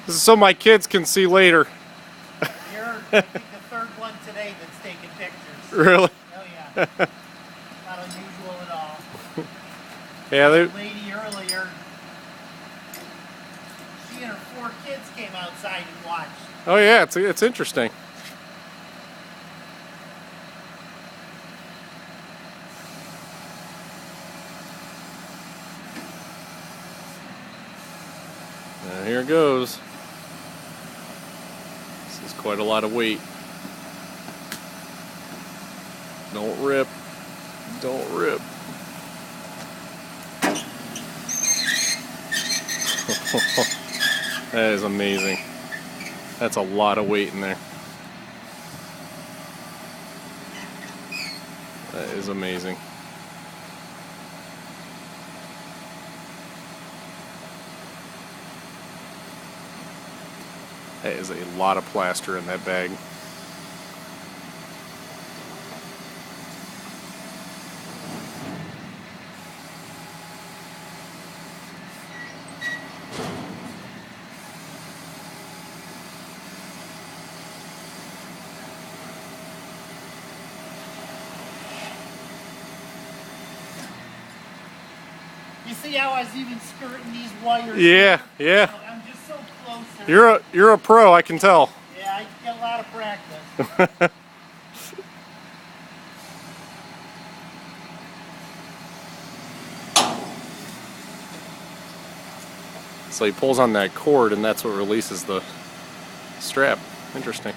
This is so my kids can see later. You're I think the third one today that's taking pictures. Really? Oh yeah. Not unusual at all. Yeah, The lady earlier, she and her 4 kids came outside and watched. oh yeah, it's interesting. Here it goes. This is quite a lot of weight. Don't rip. Don't rip. That is amazing. That's a lot of weight in there. That is amazing. That is a lot of plaster in that bag. You see how I was even skirting these wires? Yeah, yeah. I'm just so close. You're a pro, I can tell. Yeah, I get a lot of practice. So he pulls on that cord and that's what releases the strap. Interesting.